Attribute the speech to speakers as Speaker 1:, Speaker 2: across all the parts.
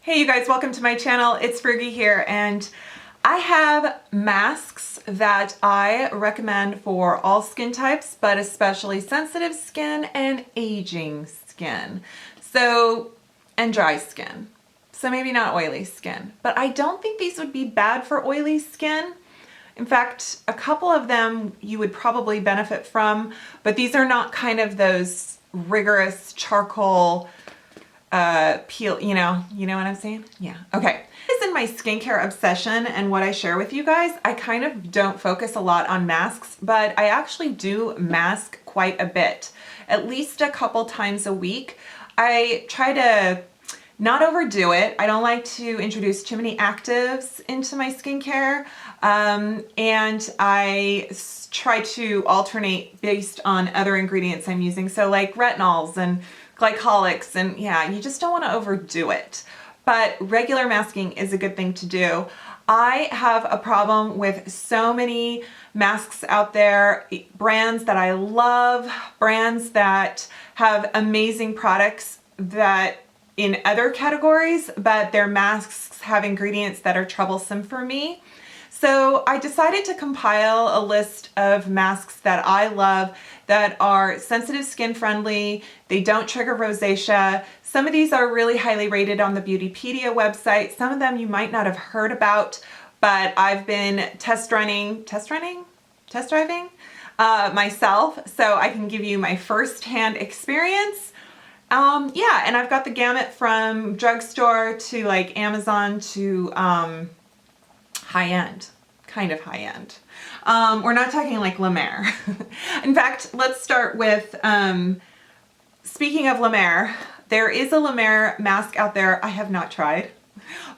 Speaker 1: Hey you guys, welcome to my channel. It's Frugy here, and I have masks that I recommend for all skin types, but especially sensitive skin and aging skin. And dry skin. So maybe not oily skin, but I don't think these would be bad for oily skin. In fact, a couple of them you would probably benefit from, but these are not kind of those rigorous charcoal peel, you know what I'm saying? Yeah, okay. This is in my skincare obsession and what I share with you guys. I kind of don't focus a lot on masks, but I actually do mask quite a bit, at least a couple times a week. I try to not overdo it. I don't like to introduce too many actives into my skincare, and I try to alternate based on other ingredients I'm using. So like retinols and glycolics, and yeah, you just don't want to overdo it. But regular masking is a good thing to do. I have a problem with so many masks out there, brands that I love, brands that have amazing products that in other categories, but their masks have ingredients that are troublesome for me. So I decided to compile a list of masks that I love that are sensitive skin friendly. They don't trigger rosacea. Some of these are really highly rated on the Beautypedia website. Some of them you might not have heard about, but I've been test driving myself, so I can give you my firsthand experience. Yeah, and I've got the gamut from drugstore to like Amazon to high-end, kind of high-end. We're not talking like La Mer. In fact, let's start with, speaking of La Mer, there is a La Mer mask out there I have not tried,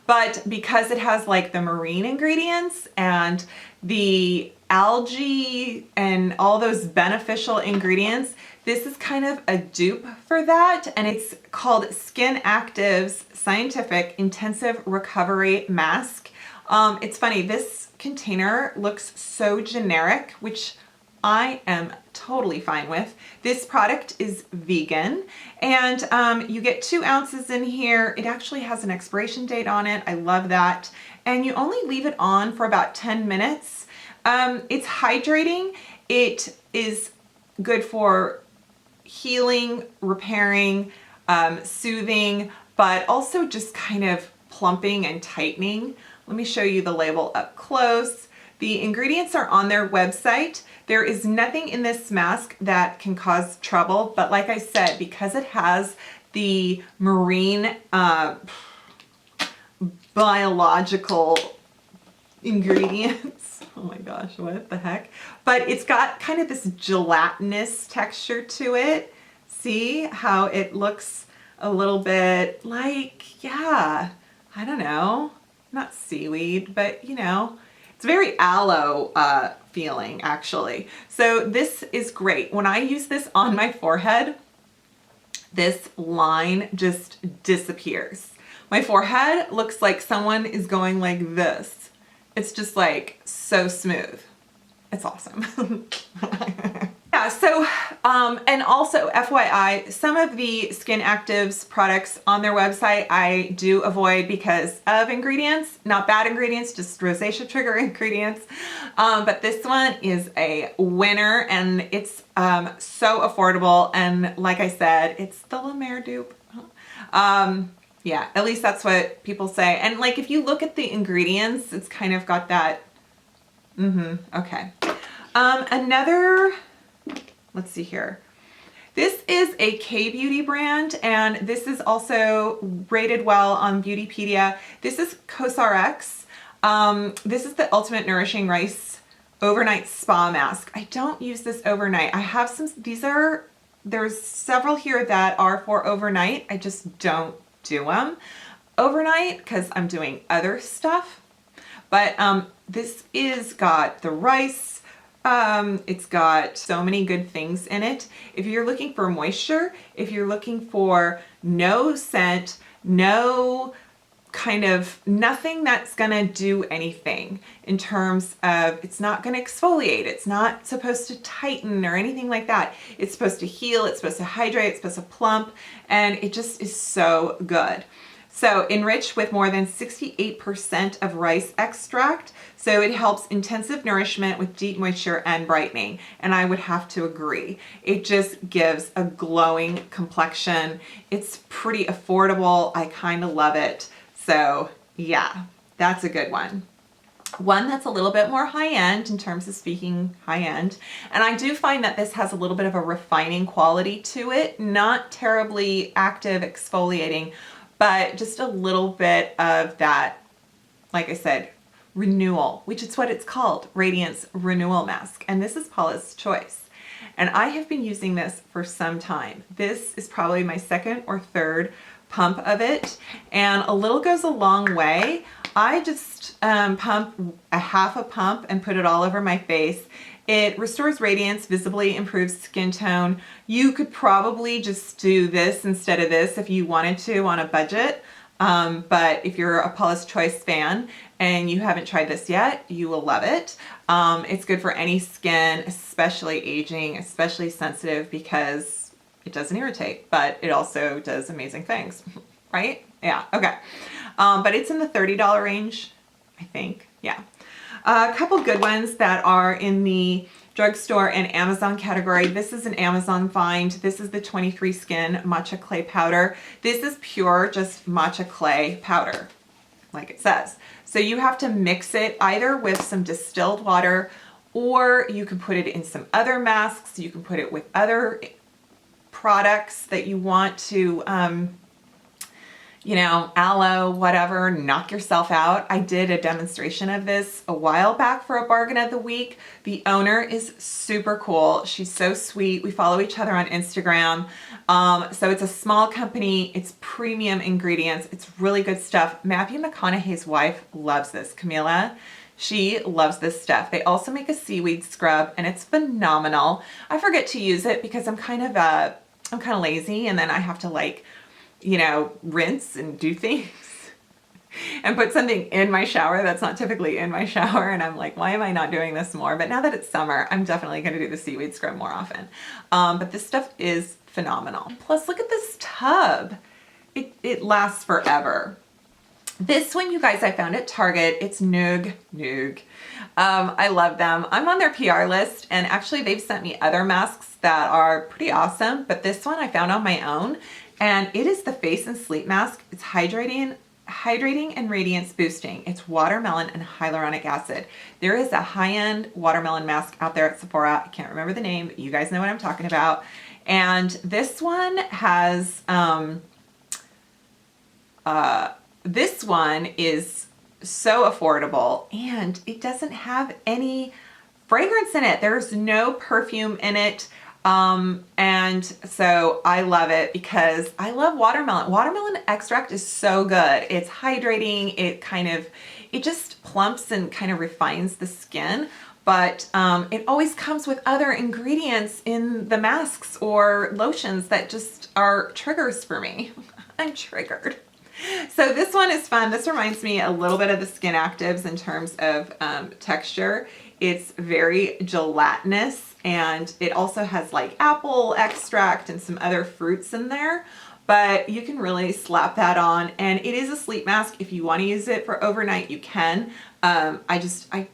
Speaker 1: but because it has like the marine ingredients and the algae and all those beneficial ingredients, this is kind of a dupe for that, and it's called Skin Active's Scientific Intensive Recovery Mask. It's funny, this container looks so generic, which I am totally fine with. This product is vegan, and you get 2 ounces in here. It actually has an expiration date on it. I love that. And you only leave it on for about 10 minutes. It's hydrating. It is good for healing, repairing, soothing, but also just kind of plumping and tightening. Let me show you the label up close. The ingredients are on their website. There is nothing in this mask that can cause trouble, but like I said, because it has the marine biological ingredients, oh my gosh, what the heck? But it's got kind of this gelatinous texture to it. See how it looks a little bit like, yeah, I don't know, not seaweed, but you know, it's very aloe feeling actually. So this is great. When I use this on my forehead, this line just disappears. My forehead looks like someone is going like this. It's just like so smooth. It's awesome. Yeah, so, and also FYI, some of the Skin Active's products on their website I do avoid because of ingredients, not bad ingredients, just rosacea trigger ingredients. But this one is a winner, and it's so affordable, and like I said, it's the La Mer dupe. Yeah, at least that's what people say. And like if you look at the ingredients, it's kind of got that, okay. Another, let's see here. This is a K-Beauty brand, and this is also rated well on Beautypedia. This is COSRX. This is the Ultimate Nourishing Rice Overnight Spa Mask. I don't use this overnight. I have some, there's several here that are for overnight. I just don't do them overnight because I'm doing other stuff. But this is got the rice. It's got so many good things in it. If you're looking for moisture, if you're looking for no scent, no kind of nothing that's gonna do anything in terms of, it's not gonna exfoliate, it's not supposed to tighten or anything like that. It's supposed to heal, it's supposed to hydrate, it's supposed to plump, and it just is so good. So enriched with more than 68% of rice extract. So it helps intensive nourishment with deep moisture and brightening. And I would have to agree. It just gives a glowing complexion. It's pretty affordable. I kind of love it. So yeah, that's a good one. One that's a little bit more high-end in terms of speaking high-end. And I do find that this has a little bit of a refining quality to it, not terribly active exfoliating, but just a little bit of that, like I said, renewal, which is what it's called, Radiance Renewal Mask. And this is Paula's Choice. And I have been using this for some time. This is probably my second or third pump of it, and a little goes a long way. I just pump a half a pump and put it all over my face. It restores radiance, visibly improves skin tone. You could probably just do this instead of this if you wanted to on a budget. But if you're a Paula's Choice fan and you haven't tried this yet, you will love it. It's good for any skin, especially aging, especially sensitive, because it doesn't irritate, but it also does amazing things, right? Yeah, okay. But it's in the $30 range, I think, yeah. A couple good ones that are in the drugstore and Amazon category. This is an Amazon find. This is the 23 Skin Matcha Clay Powder. This is pure, just matcha clay powder, like it says. So you have to mix it either with some distilled water, or you can put it in some other masks. You can put it with other products that you want to, you know, aloe, whatever, knock yourself out. I did a demonstration of this a while back for a bargain of the week. The owner is super cool. She's so sweet. We follow each other on Instagram. So it's a small company. It's premium ingredients. It's really good stuff. Matthew McConaughey's wife loves this, Camila. She loves this stuff. They also make a seaweed scrub and it's phenomenal. I forget to use it because I'm kind of lazy, and then I have to, like, you know, rinse and do things and put something in my shower that's not typically in my shower. And I'm like, why am I not doing this more? But now that it's summer, I'm definitely going to do the seaweed scrub more often. But this stuff is phenomenal. Plus, look at this tub. It lasts forever. This one, you guys, I found at Target. It's Nugg. I love them. I'm on their PR list, and actually they've sent me other masks that are pretty awesome, but this one I found on my own, and it is the face and sleep mask. It's hydrating and radiance boosting. It's watermelon and hyaluronic acid. There is a high-end watermelon mask out there at Sephora. I can't remember the name, but you guys know what I'm talking about. And this one has, this one is so affordable, and it doesn't have any fragrance in it. There's no perfume in it. And so I love it because I love watermelon. Watermelon extract is so good. It's hydrating. It just plumps and kind of refines the skin. But it always comes with other ingredients in the masks or lotions that just are triggers for me. I'm triggered. So this one is fun. This reminds me a little bit of the Skin Actives in terms of texture. It's very gelatinous, and it also has like apple extract and some other fruits in there, but you can really slap that on, and it is a sleep mask. If you want to use it for overnight, you can. I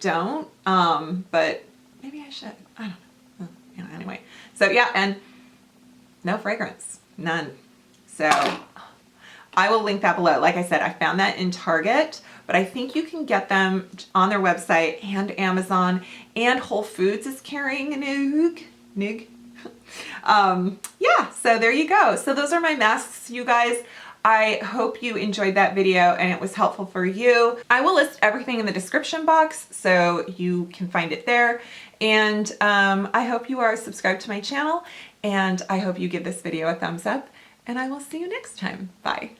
Speaker 1: don't, but maybe I should. I don't know. Yeah, anyway. So yeah, and no fragrance, none. So I will link that below. Like I said, I found that in Target, but I think you can get them on their website and Amazon, and Whole Foods is carrying a Nugg. Yeah, so there you go. So those are my masks, you guys. I hope you enjoyed that video and it was helpful for you. I will list everything in the description box so you can find it there. And I hope you are subscribed to my channel, and I hope you give this video a thumbs up, and I will see you next time. Bye.